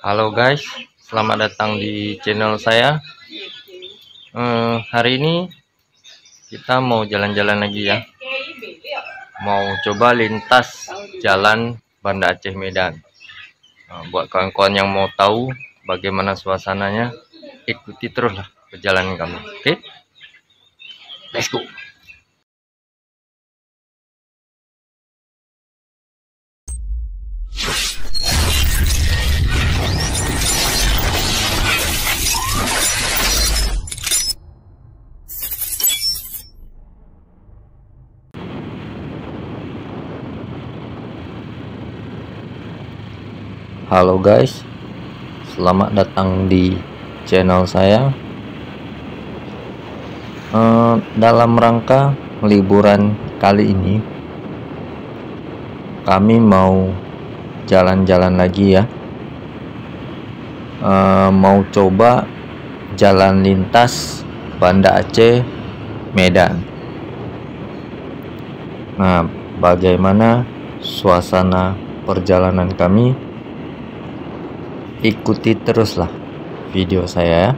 Halo guys, selamat datang di channel saya. Hari ini kita mau jalan-jalan lagi ya. Mau coba lintas jalan Banda Aceh Medan. Buat kawan-kawan yang mau tahu bagaimana suasananya, ikuti teruslah perjalanan kami. Oke? Let's go. Halo guys, selamat datang di channel saya. Dalam rangka liburan kali ini, kami mau jalan-jalan lagi ya. Mau coba jalan lintas Banda Aceh Medan. Nah, bagaimana suasana perjalanan kami? Ikuti teruslah video saya ya.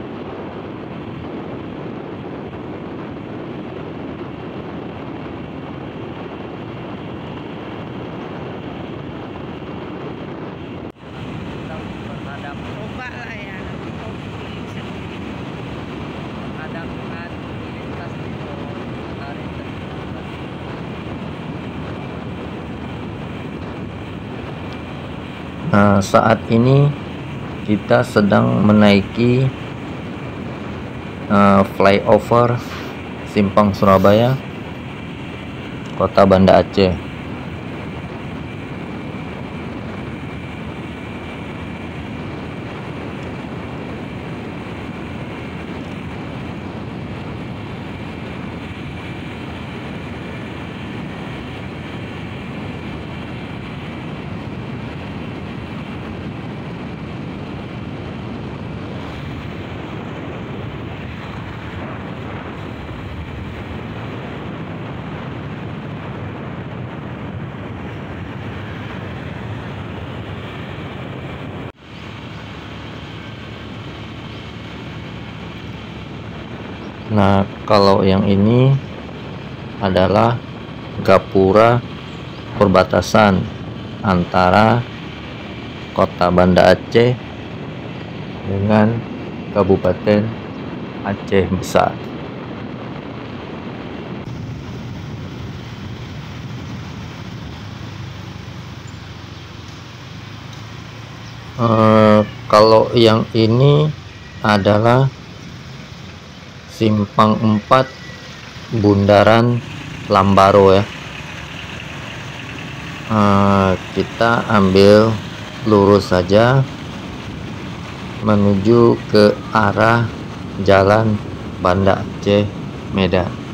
Nah, saat ini kita sedang menaiki flyover Simpang Surabaya, Kota Banda Aceh. Nah, kalau yang ini adalah gapura perbatasan antara Kota Banda Aceh dengan Kabupaten Aceh Besar. Kalau yang ini adalah Simpang 4 Bundaran Lambaro ya. Kita ambil lurus saja menuju ke arah jalan Banda Aceh Medan.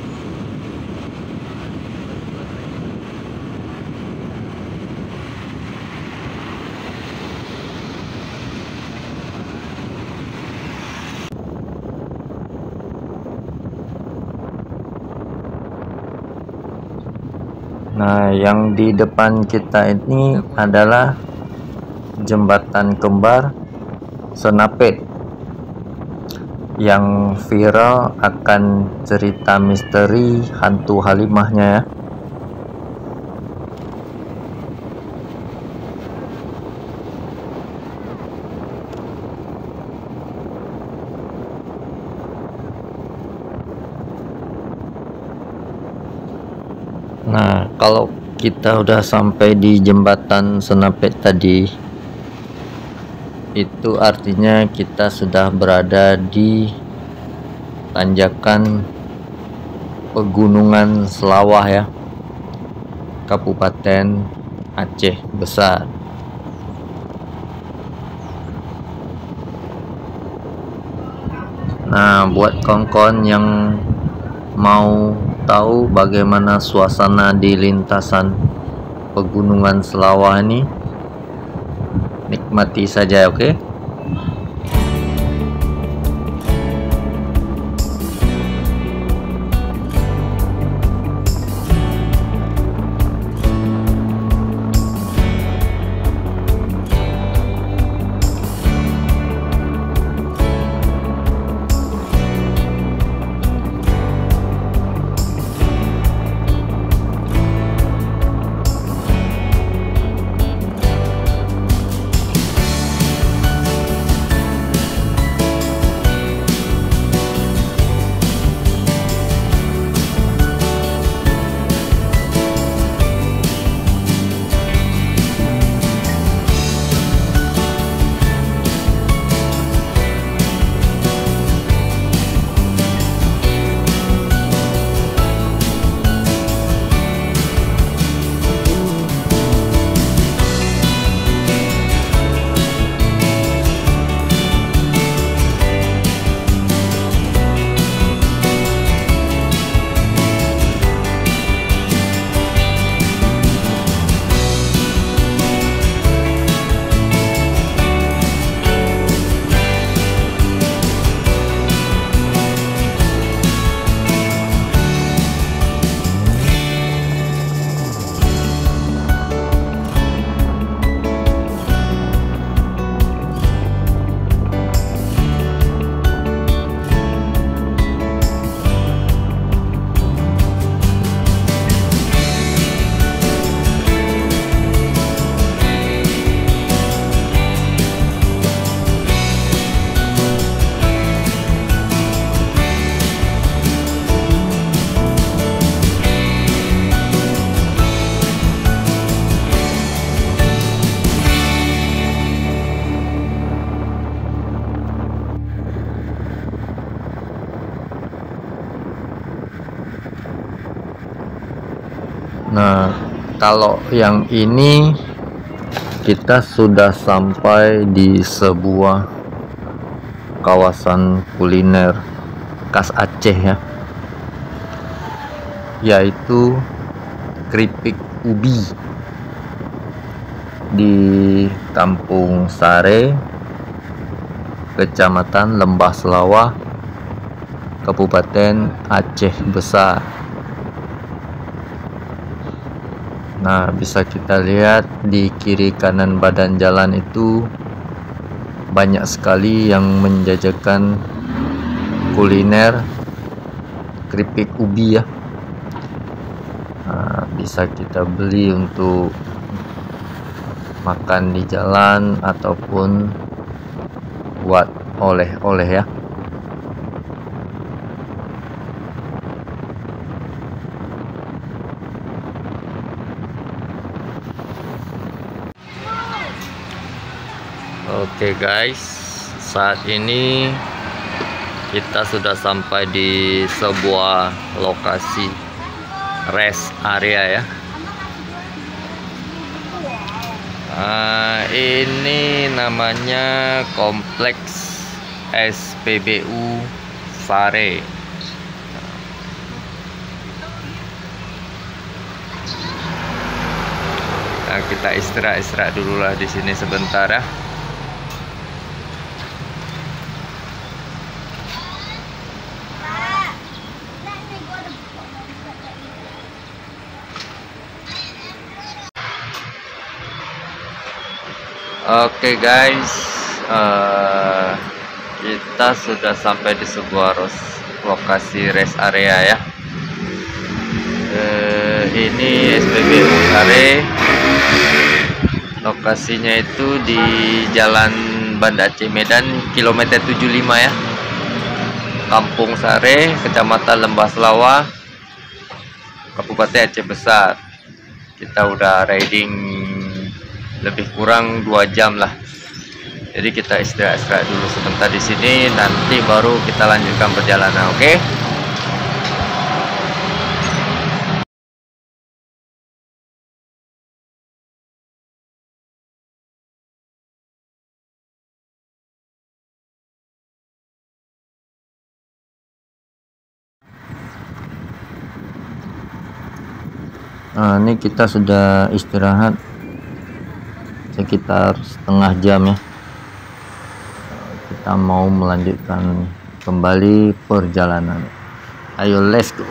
Nah, yang di depan kita ini adalah jembatan kembar Senapet yang viral akan cerita misteri hantu Halimahnya ya. Nah, kalau kita udah sampai di jembatan Senapet tadi, itu artinya kita sudah berada di tanjakan Pegunungan Selawah ya, Kabupaten Aceh Besar. Nah, buat kawan-kawan yang mau tahu bagaimana suasana di lintasan Pegunungan Selawah ini, nikmati saja, oke? Kalau yang ini kita sudah sampai di sebuah kawasan kuliner khas Aceh ya, yaitu keripik ubi di Kampung Sare, Kecamatan Lembah Selawah, Kabupaten Aceh Besar. Nah, bisa kita lihat di kiri kanan badan jalan itu banyak sekali yang menjajakan kuliner keripik ubi ya. Nah, bisa kita beli untuk makan di jalan ataupun buat oleh-oleh ya. Oke guys, saat ini kita sudah sampai di sebuah lokasi rest area ya. Ini namanya kompleks SPBU Sare. Nah, kita istirahat dulu lah di sini sebentar ya. Oke guys, kita sudah sampai di sebuah lokasi rest area ya. Ini SPBU Sare, lokasinya itu di Jalan Banda Aceh Medan, kilometer 75 ya. Kampung Sare, Kecamatan Lembah Selawah, Kabupaten Aceh Besar. Kita udah riding lebih kurang 2 jam lah. Jadi kita istirahat dulu sebentar di sini, nanti baru kita lanjutkan perjalanan, oke? Nah, ini kita sudah istirahat sekitar setengah jam ya. Kita mau melanjutkan kembali perjalanan. Ayo, let's go.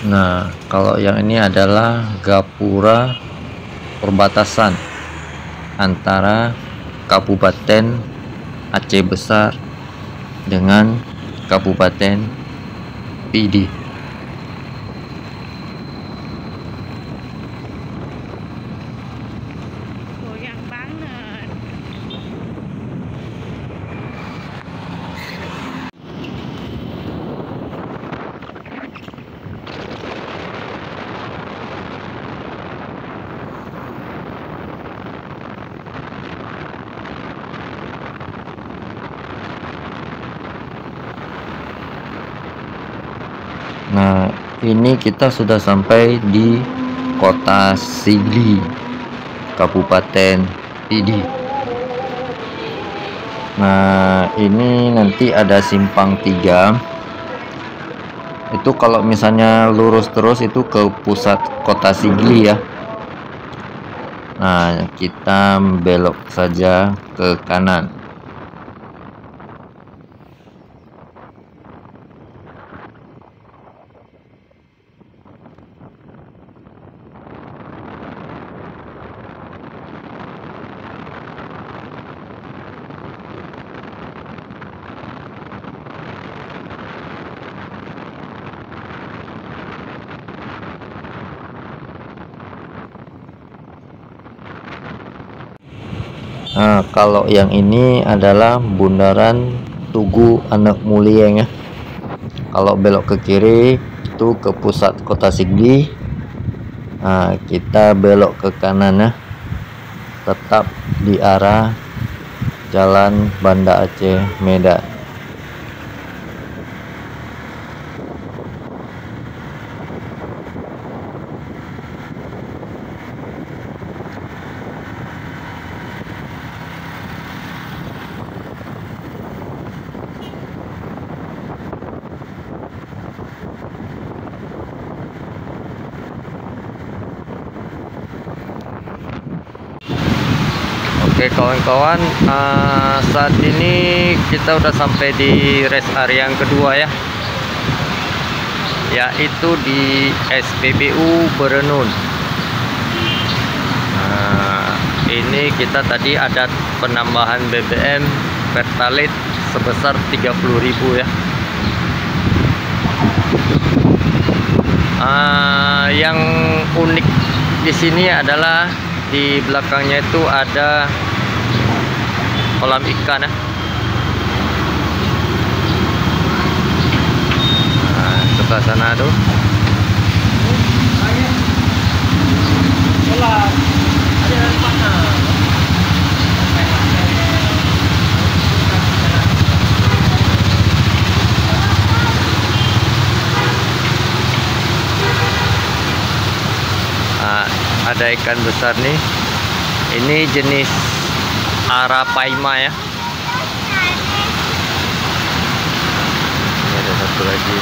Nah, kalau yang ini adalah gapura perbatasan antara Kabupaten Aceh Besar dengan Kabupaten Pidi. Goyang banget. Nah, ini kita sudah sampai di Kota Sigli, Kabupaten Pidi. Nah, ini nanti ada simpang 3. Itu kalau misalnya lurus terus itu ke pusat Kota Sigli ya. Nah, kita belok saja ke kanan. Nah, kalau yang ini adalah bundaran Tugu Anak Mulieng ya. Kalau belok ke kiri itu ke pusat kota Sigli. Nah, kita belok ke kanan ya, tetap di arah Jalan Banda Aceh Medan. Oke kawan-kawan, saat ini kita udah sampai di rest area yang kedua ya, yaitu di SPBU Berenun. Ini kita tadi ada penambahan BBM Pertalite sebesar 30.000 ya. Yang unik di sini adalah di belakangnya itu ada kolam ikan ya. Sebelah sana tuh. Ada ikan besar nih. Ini jenis arapaima ya. Ini ada satu lagi.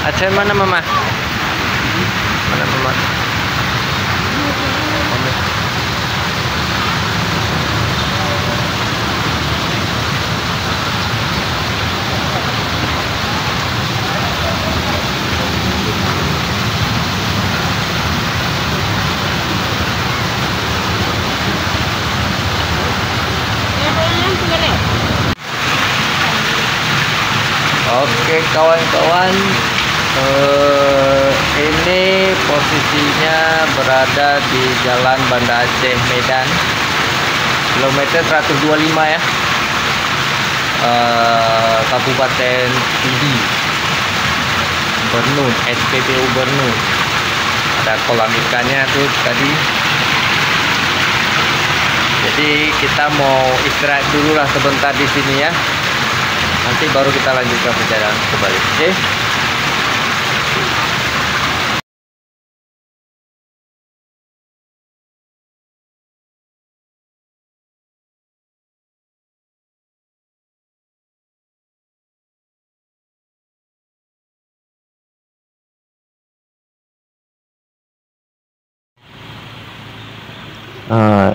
Aceh mana mama? Mana mama? Oke kawan-kawan, ini posisinya berada di Jalan Banda Aceh Medan, kilometer 125 ya, Kabupaten Pidi, Bernun, SPBU Bernun. Ada kolam ikannya tuh tadi. Jadi kita mau istirahat dulu lah sebentar di sini ya. Nanti baru kita lanjutkan perjalanan kembali. Oke?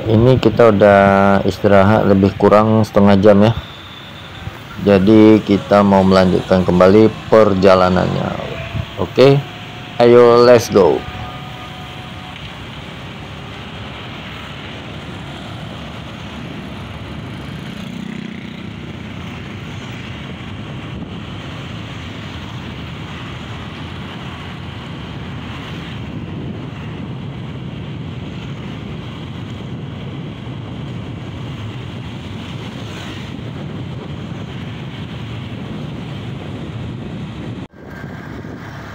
Ini kita udah istirahat lebih kurang setengah jam ya. Jadi kita mau melanjutkan kembali perjalanannya. Oke, ayo let's go.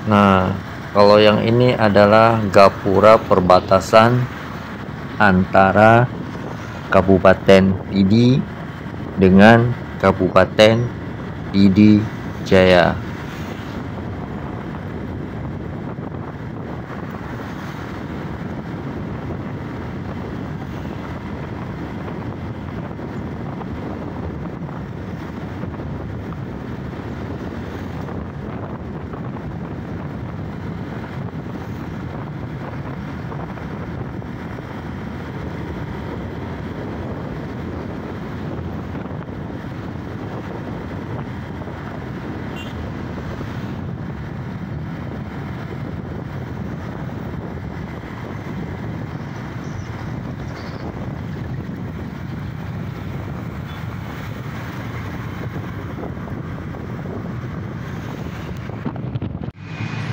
Nah, kalau yang ini adalah gapura perbatasan antara Kabupaten Pidi dengan Kabupaten Pidi Jaya.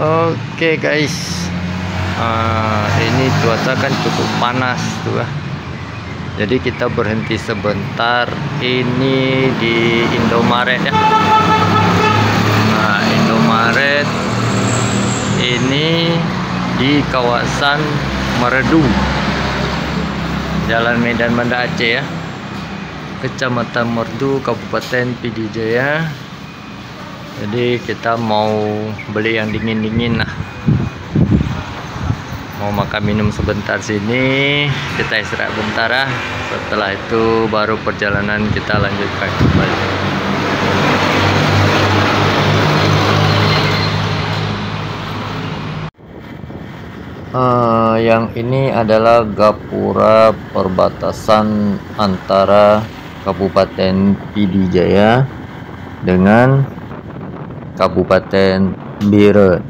Oke guys, ini cuaca kan cukup panas tuh. Jadi kita berhenti sebentar ini di Indomaret ya. Nah, Indomaret ini di kawasan Meredu, Jalan Medan Banda Aceh ya, Kecamatan Meredu, Kabupaten PD Jaya. Jadi kita mau beli yang dingin-dingin lah. Mau makan minum sebentar sini, kita istirahat bentar ya. Setelah itu baru perjalanan kita lanjutkan kembali. Yang ini adalah gapura perbatasan antara Kabupaten PD Jaya dengan Kabupaten Biren.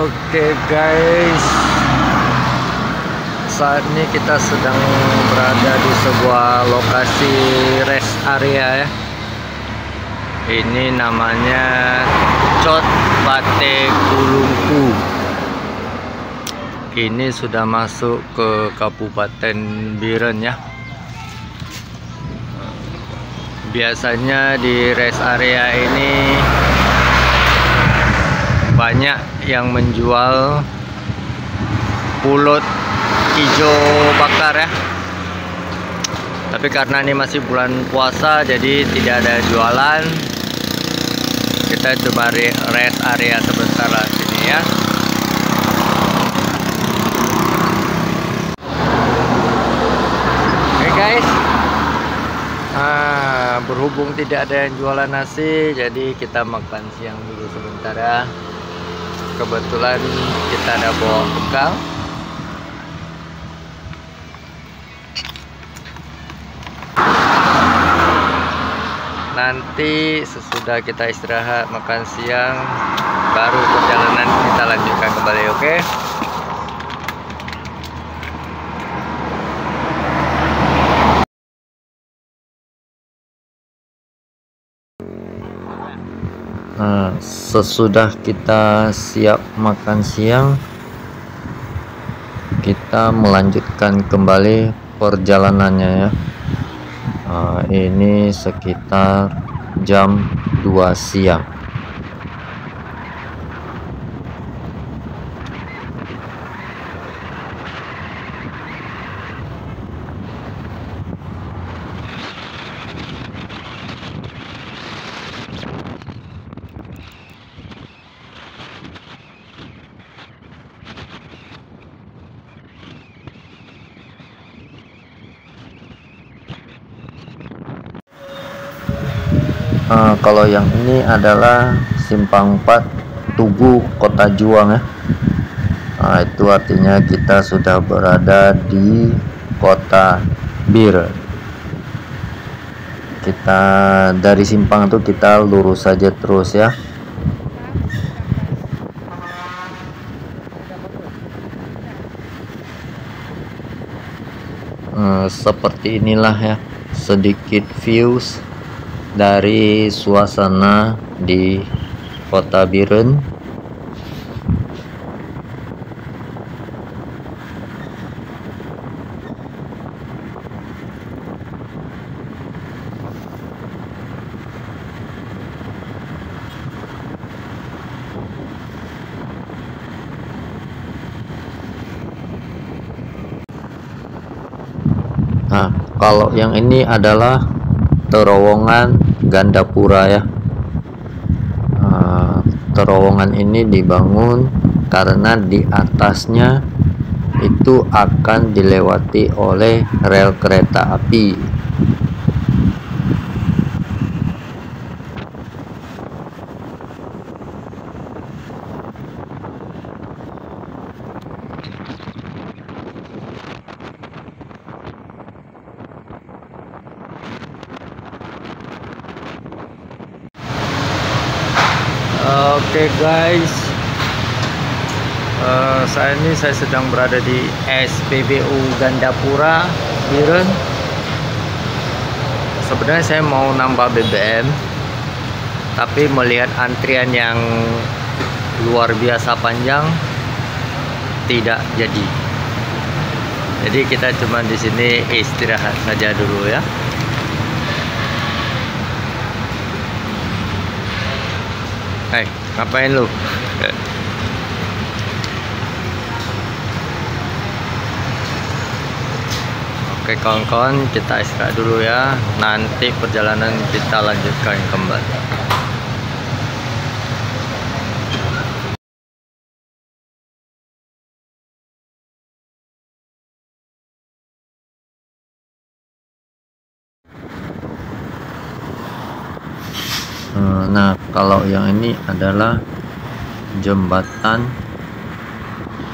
Oke guys, saat ini kita sedang berada di sebuah lokasi rest area ya. Ini namanya Cot Bate Kulungku. Ini sudah masuk ke Kabupaten Biren ya. Biasanya di rest area ini banyak yang menjual pulut hijau bakar ya. Tapi karena ini masih bulan puasa, jadi tidak ada jualan. Kita coba rest area sebentar lah sini ya. Oke guys, berhubung tidak ada yang jualan nasi, jadi kita makan siang dulu sebentar ya. Kebetulan kita ada bawa bekal. Nanti sesudah kita istirahat makan siang, baru perjalanan kita lanjutkan kembali, oke? Nah, sesudah kita siap makan siang, kita melanjutkan kembali perjalanannya ya. Ini sekitar jam 2 siang. Kalau yang ini adalah Simpang 4 Tugu Kota Juang ya. Itu artinya kita sudah berada di Kota Bir. Kita dari simpang itu kita lurus saja terus ya. Seperti inilah ya sedikit views dari suasana di Kota Biren. Nah, kalau yang ini adalah terowongan Gandapura ya. Terowongan ini dibangun karena di atasnya itu akan dilewati oleh rel kereta api. Oke guys, saya sedang berada di SPBU Gandapura Biren. Sebenarnya saya mau nambah BBM, tapi melihat antrian yang luar biasa panjang, tidak jadi. Jadi kita cuma di sini istirahat saja dulu ya. Hai, ngapain lu? Oke kawan-kawan, kita istirahat dulu ya. Nanti perjalanan kita lanjutkan kembali. Nah, kalau yang ini adalah jembatan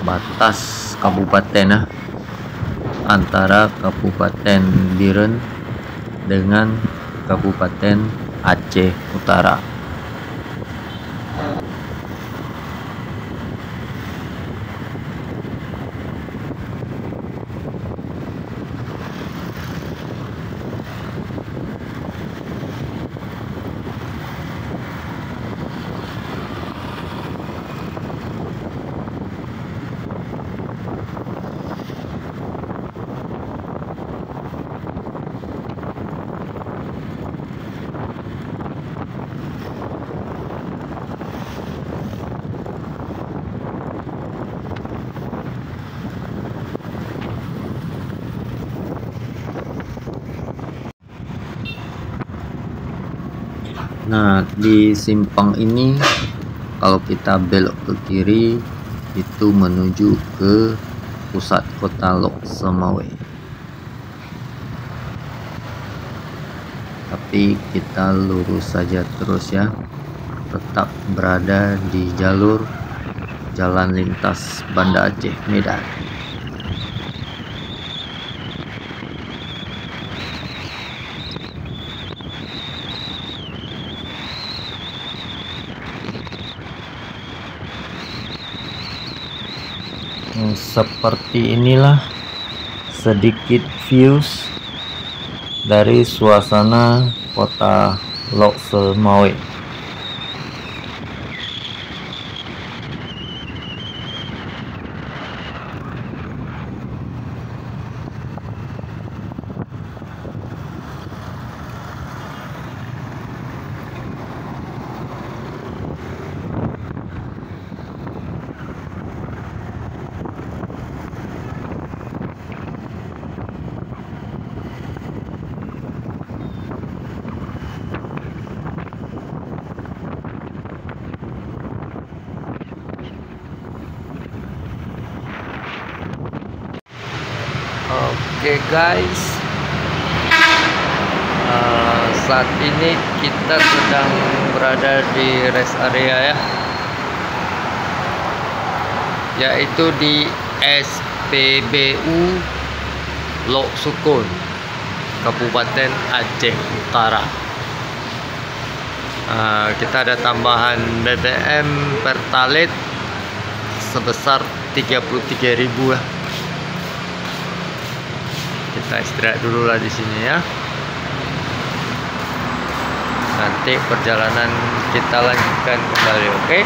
batas kabupaten ya, antara Kabupaten Biren dengan Kabupaten Aceh Utara. Nah, di simpang ini kalau kita belok ke kiri itu menuju ke pusat kota Lok Semawe. Tapi kita lurus saja terus ya. Tetap berada di jalur jalan lintas Banda Aceh Medan. Seperti inilah sedikit views dari suasana kota Lok Semawe. Oke guys, saat ini kita sedang berada di rest area ya, yaitu di SPBU Lok Sukun, Kabupaten Aceh Utara. Kita ada tambahan BBM Pertalite sebesar 33.000 ya. Kita istirahat dulu lah di sini ya. Nanti perjalanan kita lanjutkan kembali, oke?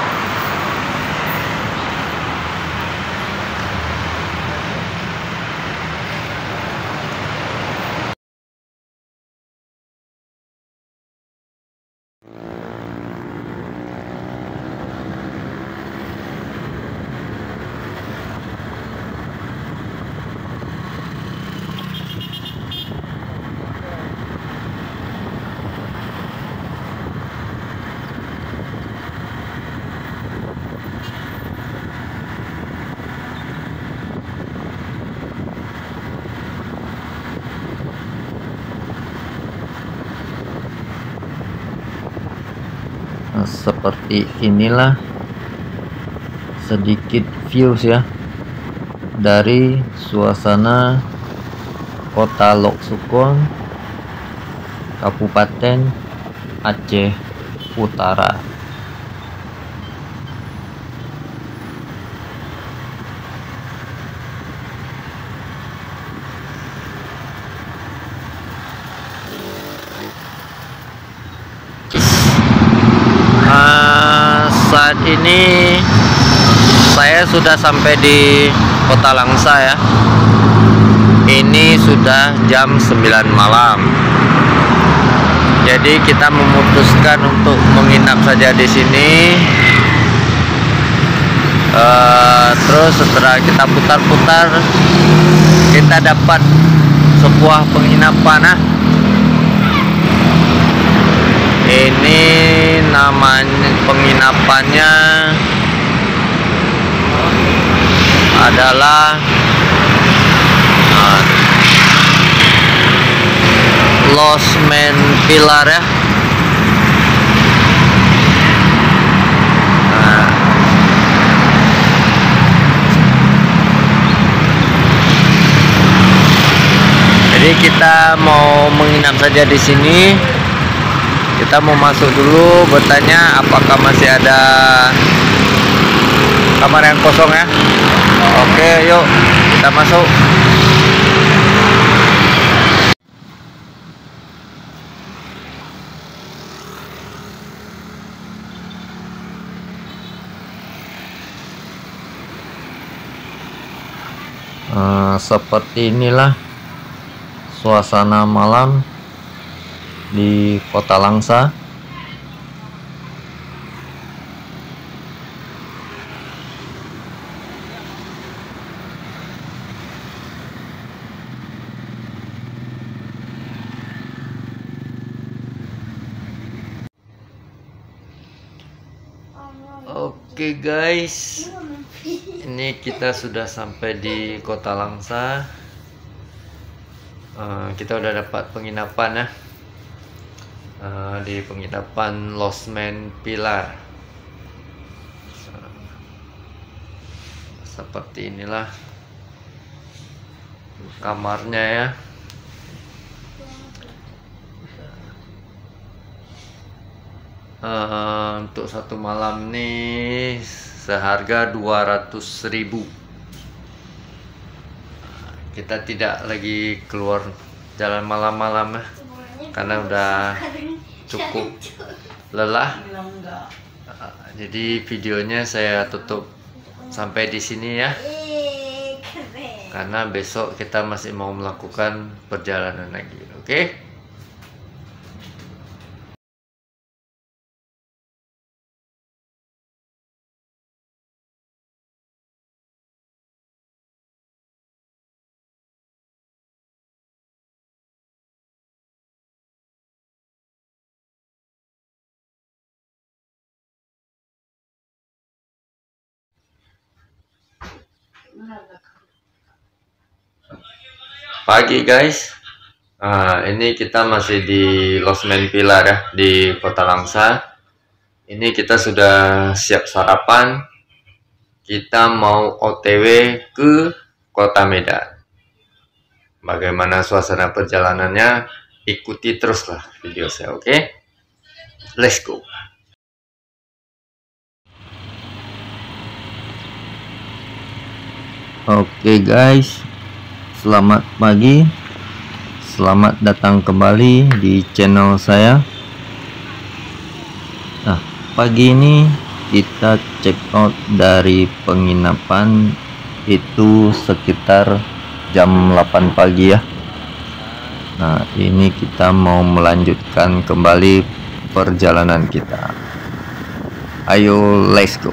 Nah, seperti inilah sedikit views ya dari suasana Kota Lok Sukhon, Kabupaten Aceh Utara. Saat ini saya sudah sampai di Kota Langsa ya. Ini sudah jam 9 malam. Jadi kita memutuskan untuk menginap saja di sini. Terus setelah kita putar-putar, kita dapat sebuah penginapan. Ini namanya, penginapannya adalah Losmen Pilar ya. Jadi kita mau menginap saja di sini. Kita mau masuk dulu, bertanya apakah masih ada kamar yang kosong ya. Oke, yuk kita masuk. Seperti inilah suasana malam di Kota Langsa. Oke guys, ini kita sudah sampai di Kota Langsa. Kita udah dapat penginapan ya, di penginapan Losmen Pilar. Seperti inilah kamarnya ya. Untuk satu malam nih seharga 200.000. Kita tidak lagi keluar jalan malam-malam ya, karena udah cukup lelah. Jadi videonya saya tutup sampai di sini ya, karena besok kita masih mau melakukan perjalanan lagi. Oke? Pagi guys, ini kita masih di Losmen Pilar ya, di Kota Langsa. Ini kita sudah siap sarapan. Kita mau OTW ke Kota Medan. Bagaimana suasana perjalanannya? Ikuti teruslah video saya, oke? Let's go. Oke guys, selamat pagi, selamat datang kembali di channel saya. Nah, pagi ini kita check out dari penginapan itu sekitar jam 8 pagi ya. Nah, ini kita mau melanjutkan kembali perjalanan kita. Ayo, let's go.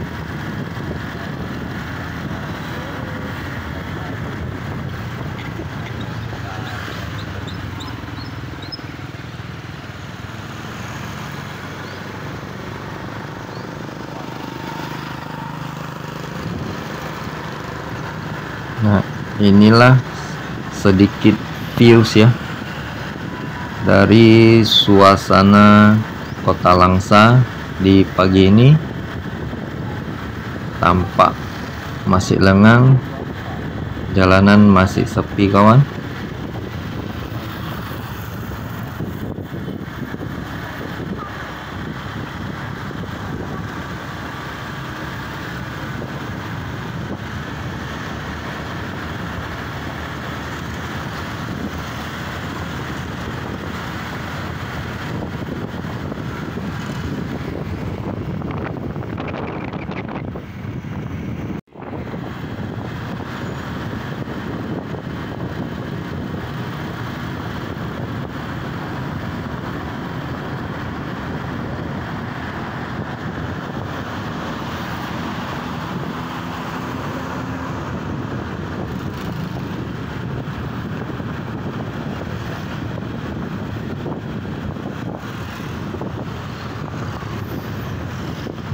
Nah, inilah sedikit views ya dari suasana Kota Langsa, di pagi ini tampak masih lengang, jalanan masih sepi kawan.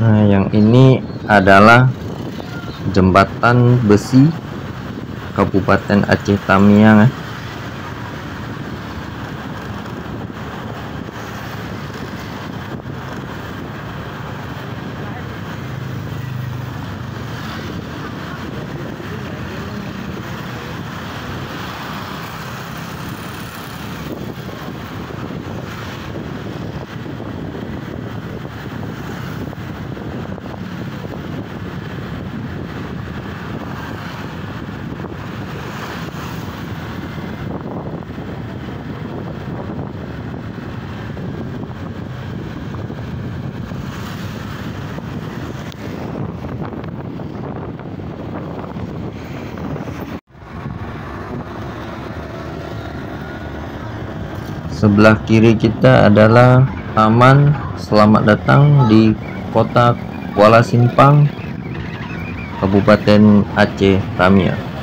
Nah, yang ini adalah jembatan besi Kabupaten Aceh Tamiang. Sebelah kiri kita adalah Taman Selamat Datang di Kota Kuala Simpang, Kabupaten Aceh Tamiang.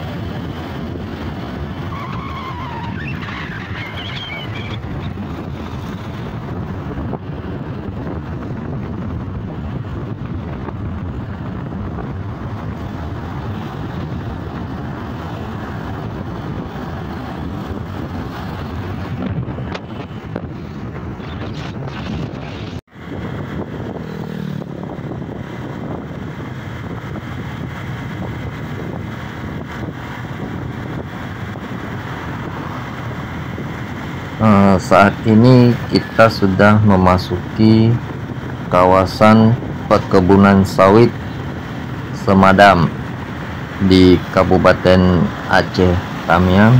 Saat ini kita sudah memasuki kawasan perkebunan sawit Semadam di Kabupaten Aceh Tamiang.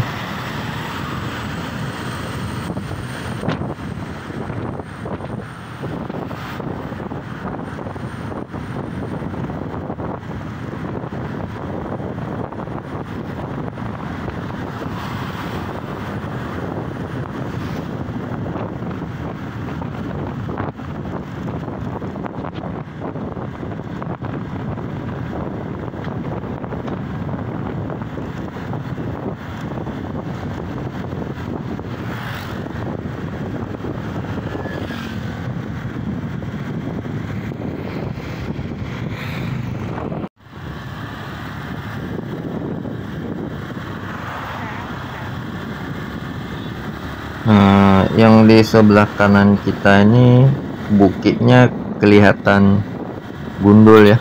Yang di sebelah kanan kita ini bukitnya kelihatan gundul ya.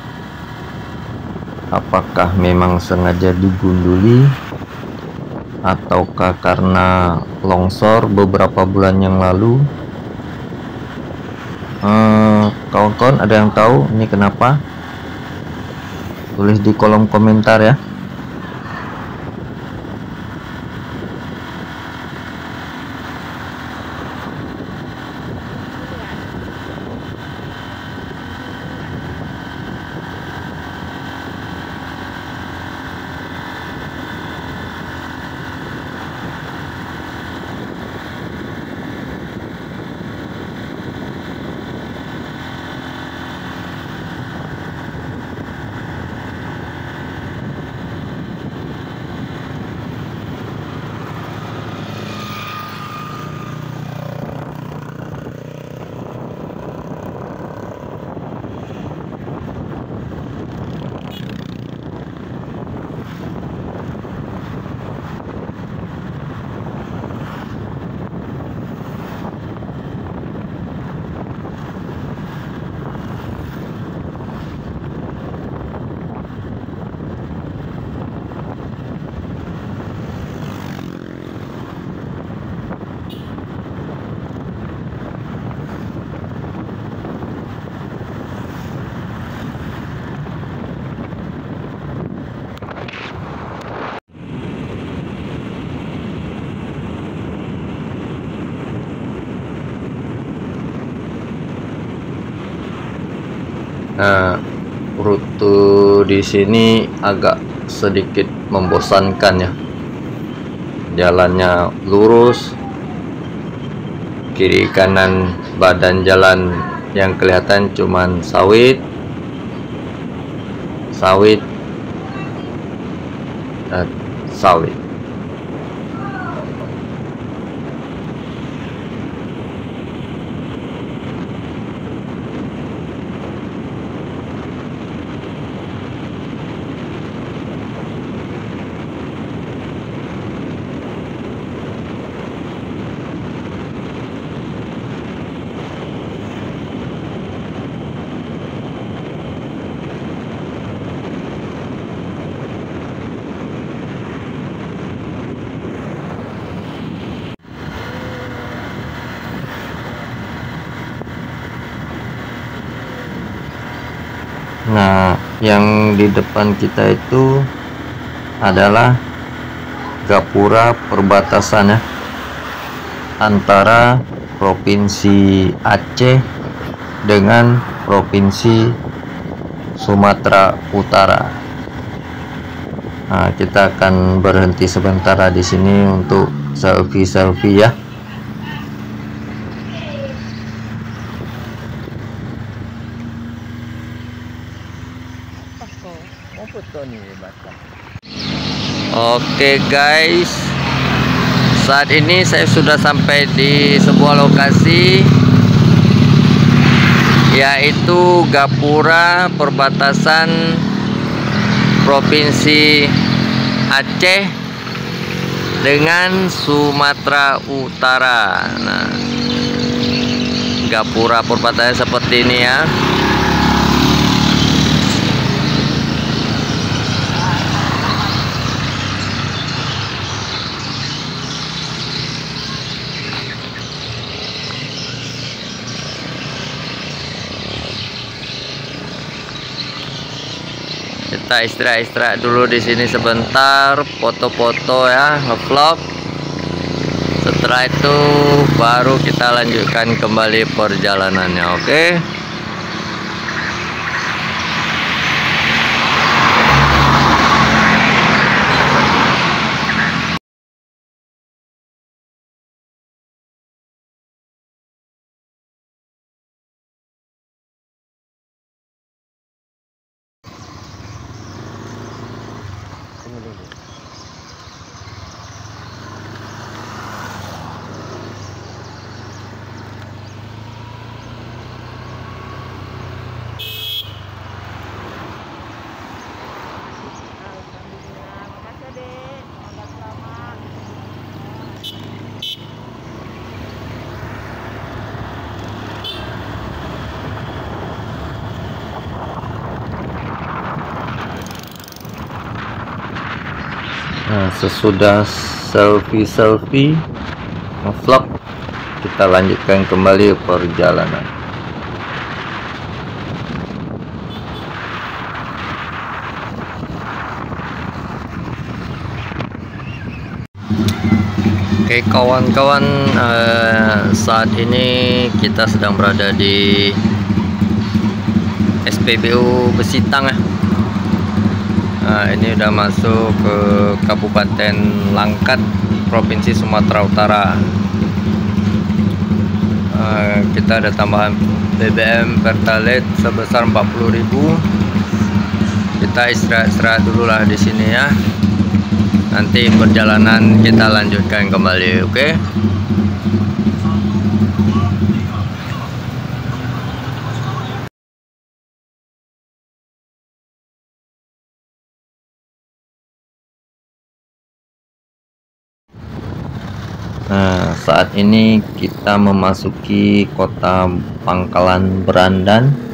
Apakah memang sengaja digunduli ataukah karena longsor beberapa bulan yang lalu? Kawan-kawan ada yang tahu ini kenapa? Tulis di kolom komentar ya. Nah, rute di sini agak sedikit membosankan ya. Jalannya lurus, kiri kanan badan jalan yang kelihatan cuman sawit dan sawit. Nah, yang di depan kita itu adalah gapura perbatasan ya, antara Provinsi Aceh dengan Provinsi Sumatera Utara. Nah, kita akan berhenti sebentar di sini untuk selfie ya. Oke guys, saat ini saya sudah sampai di sebuah lokasi, yaitu gapura perbatasan Provinsi Aceh dengan Sumatera Utara. Nah, gapura perbatasan seperti ini ya. Kita istirahat dulu di sini sebentar, foto-foto ya, ngevlog. Setelah itu baru kita lanjutkan kembali perjalanannya, oke? Nah, sesudah selfie vlog, kita lanjutkan kembali perjalanan. Oke kawan-kawan, saat ini kita sedang berada di SPBU Besitang ya. Nah, ini udah masuk ke Kabupaten Langkat, Provinsi Sumatera Utara. Kita ada tambahan BBM Pertalite sebesar 40.000. Kita istirahat dulu lah di sini ya. Nanti perjalanan kita lanjutkan kembali, oke? Nah, saat ini kita memasuki kota Pangkalan Berandan.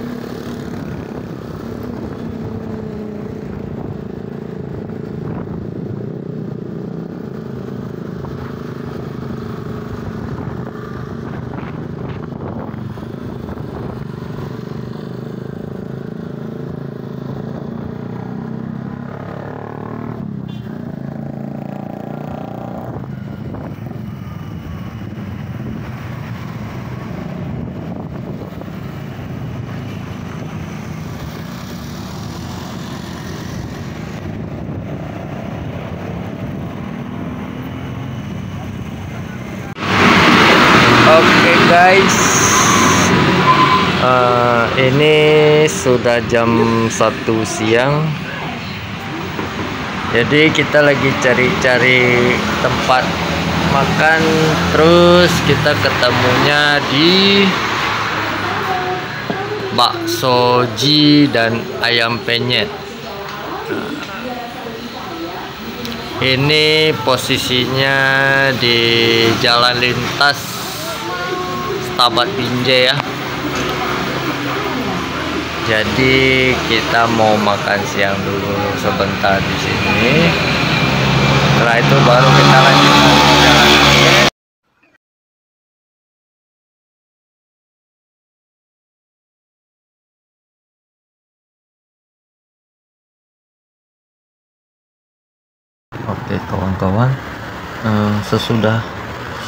guys, ini sudah jam 1 siang. Jadi kita lagi cari-cari tempat makan, terus kita ketemunya di bakso ji dan ayam penyet. Ini posisinya di jalan lintas Setabat Binjai ya. Jadi kita mau makan siang dulu sebentar di sini. Setelah itu baru kita lanjutkan perjalanan. Oke kawan-kawan, sesudah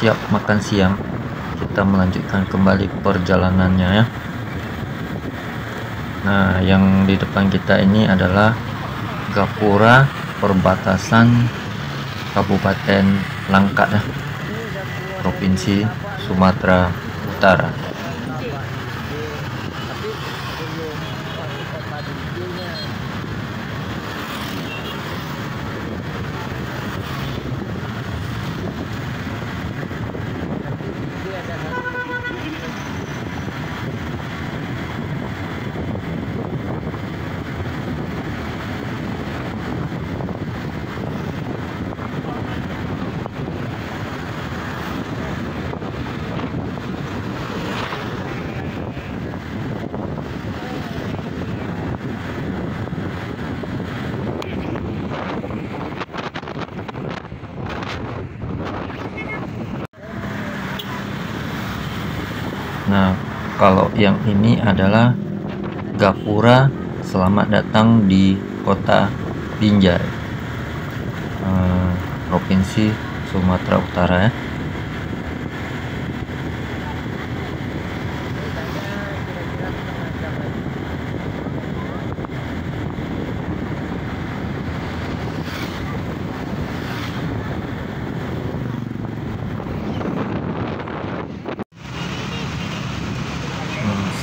siap makan siang, kita melanjutkan kembali perjalanannya ya. Nah, yang di depan kita ini adalah gapura perbatasan Kabupaten Langkat ya, Provinsi Sumatera Utara. Nah, kalau yang ini adalah gapura selamat datang di Kota Binjai, Provinsi Sumatera Utara ya.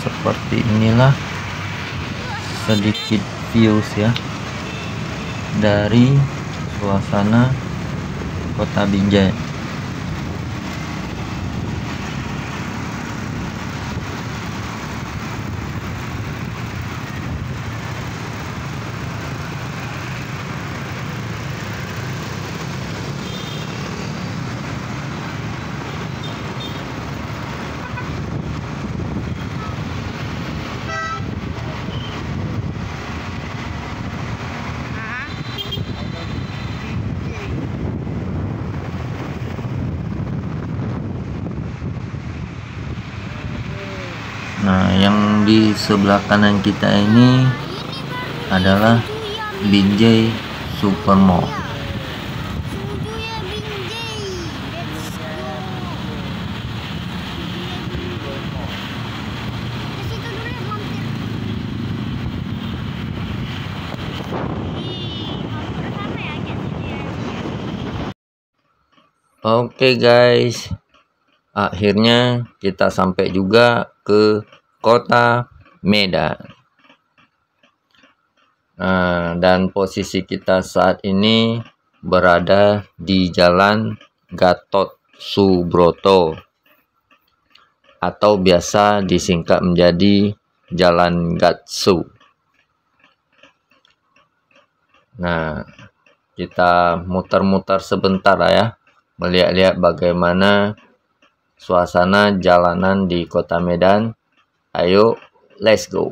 Seperti inilah sedikit views ya dari suasana Kota Binjai. Nah, yang di sebelah kanan kita ini adalah Binjai Supermall. Oke guys, akhirnya kita sampai juga ke Kota Medan. Dan posisi kita saat ini berada di Jalan Gatot Subroto atau biasa disingkat menjadi Jalan Gatsu. Nah, kita muter-muter sebentar lah ya, melihat-lihat bagaimana suasana jalanan di Kota Medan. Ayo, let's go.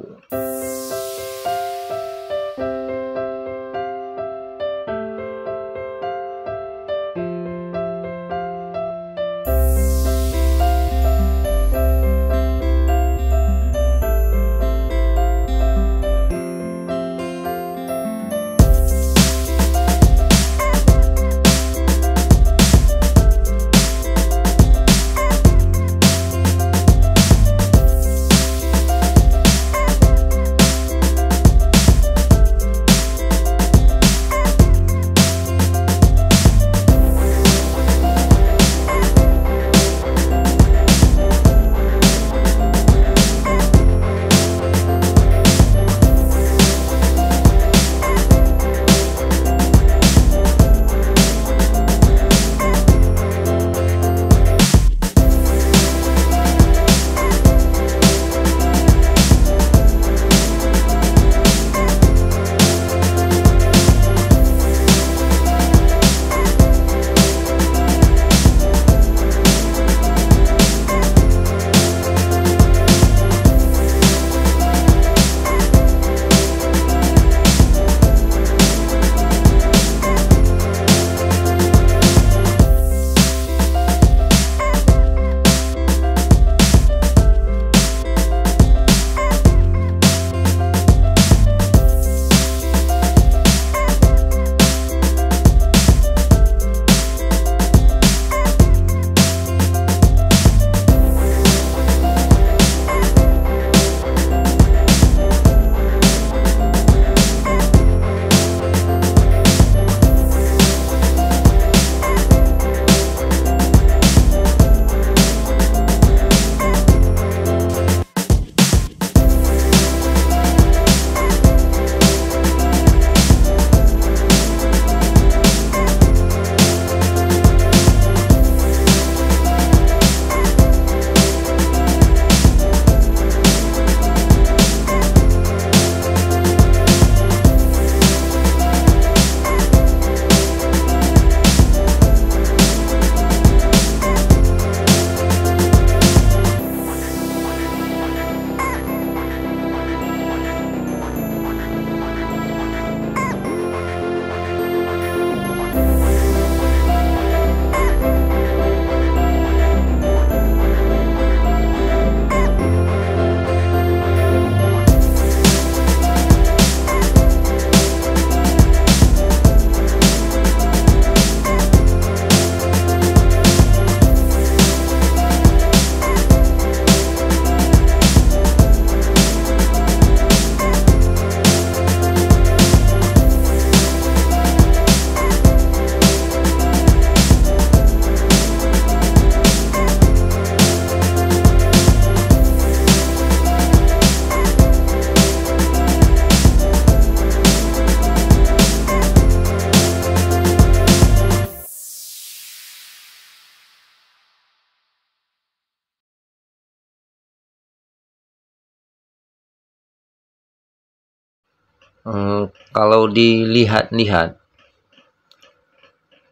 Kalau dilihat-lihat,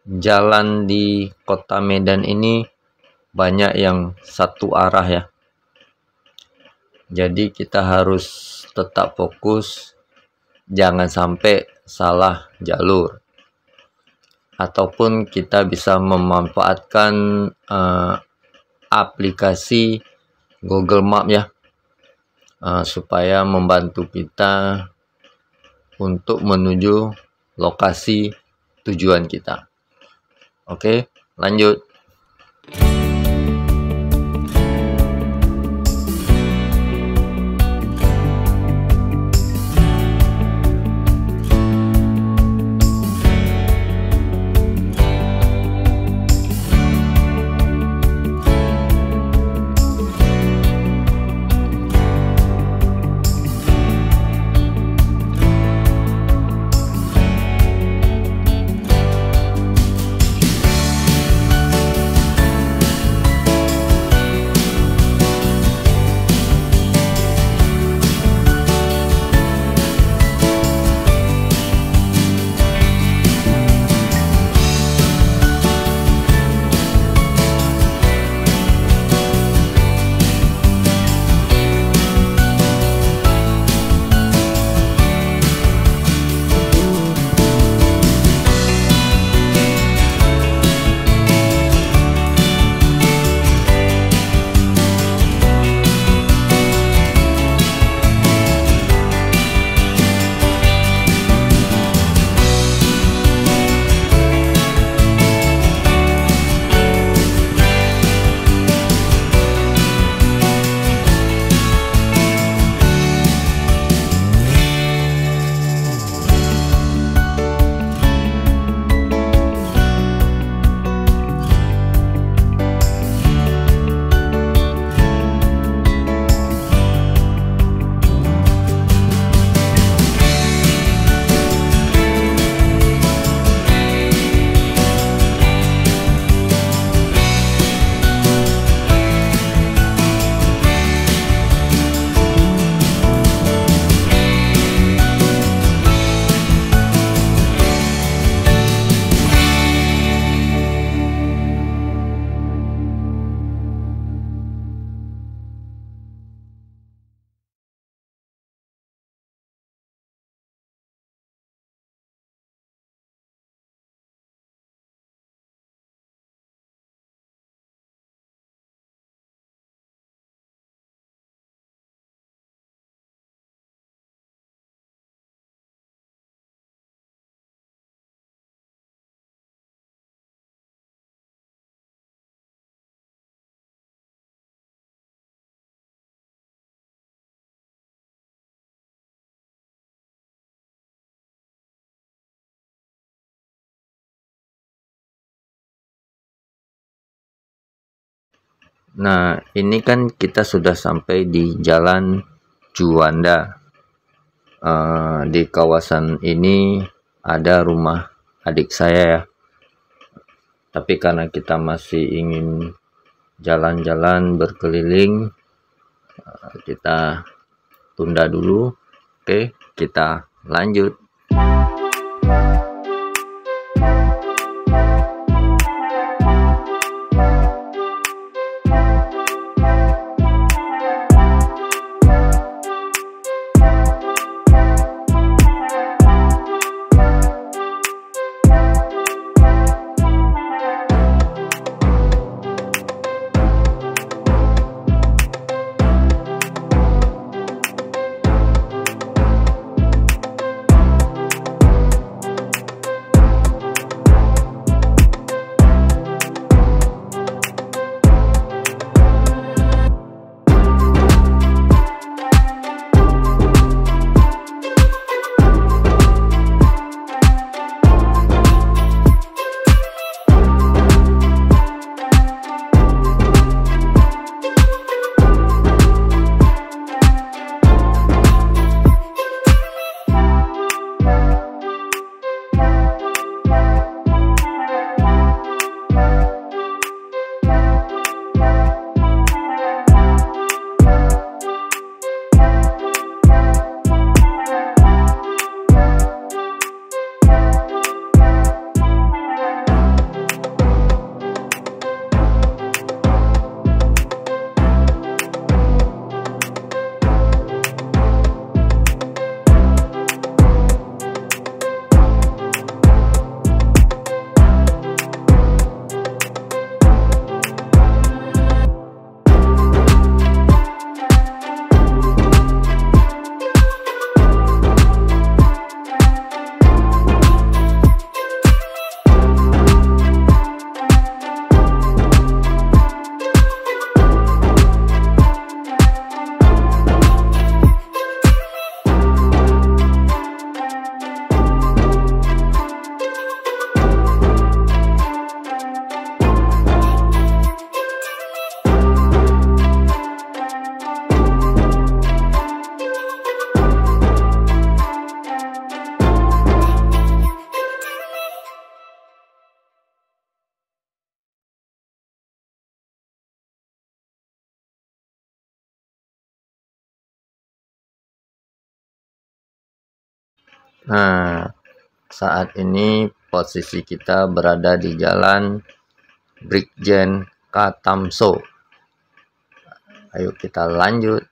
jalan di kota Medan ini banyak yang satu arah ya. Jadi kita harus tetap fokus, jangan sampai salah jalur. Ataupun kita bisa memanfaatkan aplikasi Google Map ya, supaya membantu kita untuk menuju lokasi tujuan kita. Oke, lanjut. Nah, ini kan kita sudah sampai di Jalan Juanda. Di kawasan ini ada rumah adik saya ya. Tapi karena kita masih ingin jalan-jalan berkeliling, kita tunda dulu. Oke, kita lanjut. Nah, saat ini posisi kita berada di Jalan Brigjen Katamso. Ayo kita lanjut.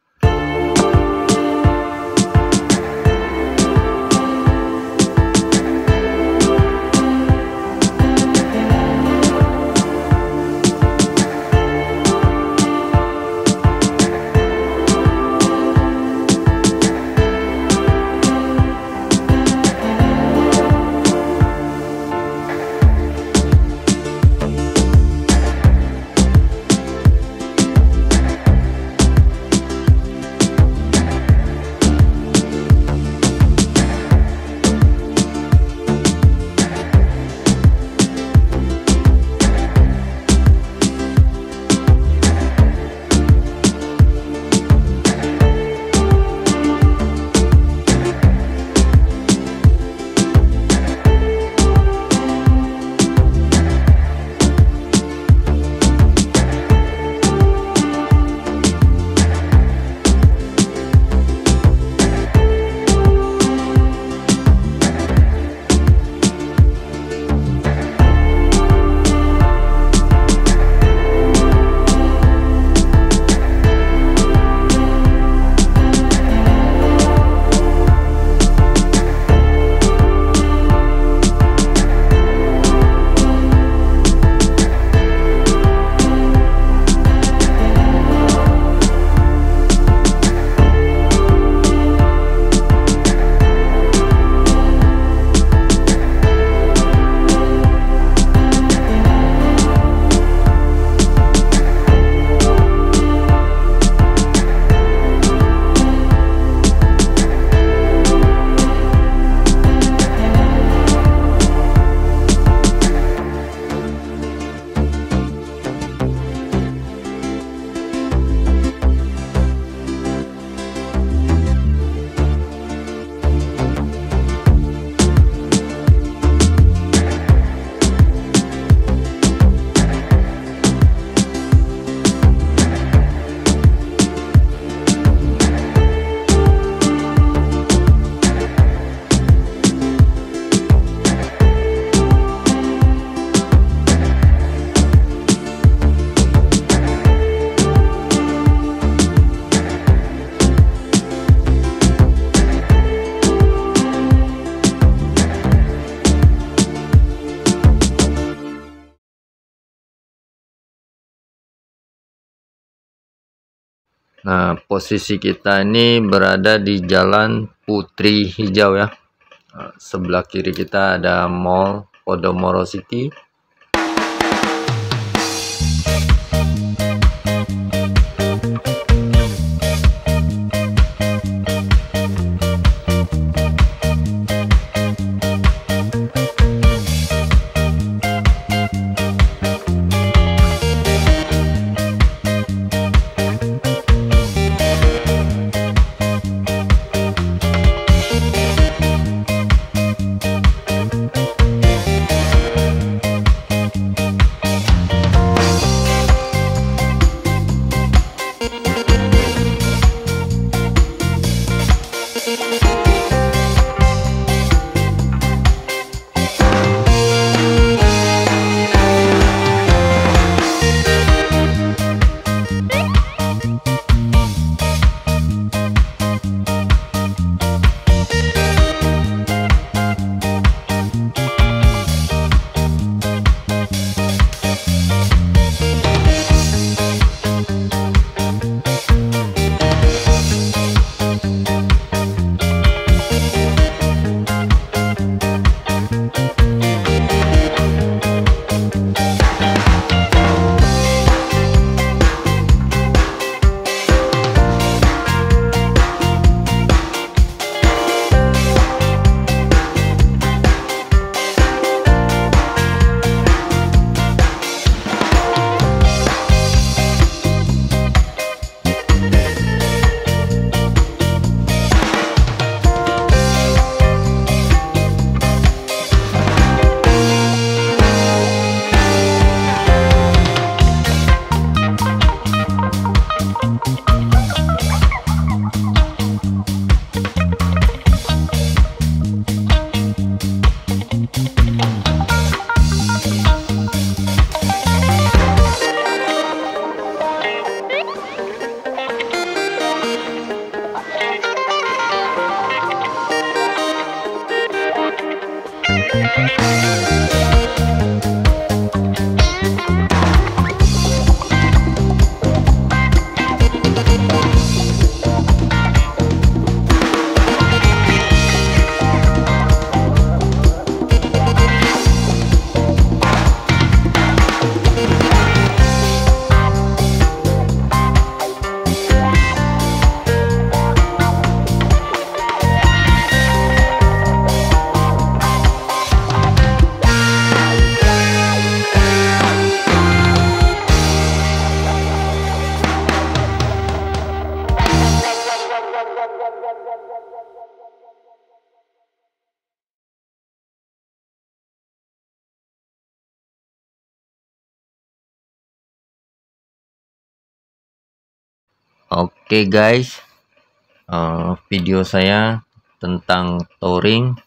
Nah, posisi kita ini berada di Jalan Putri Hijau ya. Sebelah kiri kita ada Mall Podomoro City. Oke guys, video saya tentang touring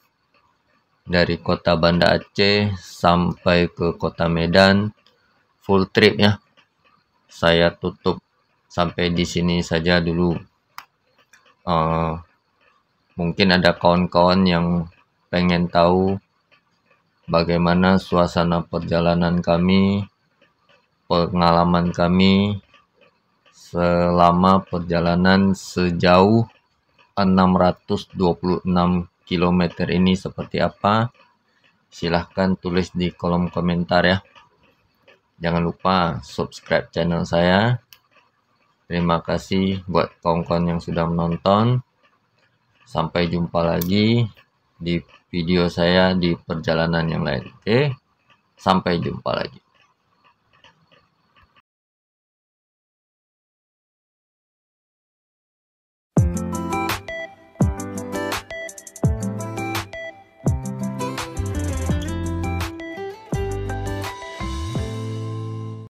dari kota Banda Aceh sampai ke kota Medan, full trip ya. Saya tutup sampai di sini saja dulu. Mungkin ada kawan-kawan yang pengen tahu bagaimana suasana perjalanan kami, pengalaman kami selama perjalanan sejauh 626 km ini seperti apa. Silahkan tulis di kolom komentar ya. Jangan lupa subscribe channel saya. Terima kasih buat kawan-kawan yang sudah menonton. Sampai jumpa lagi di video saya di perjalanan yang lain. Oke, sampai jumpa lagi.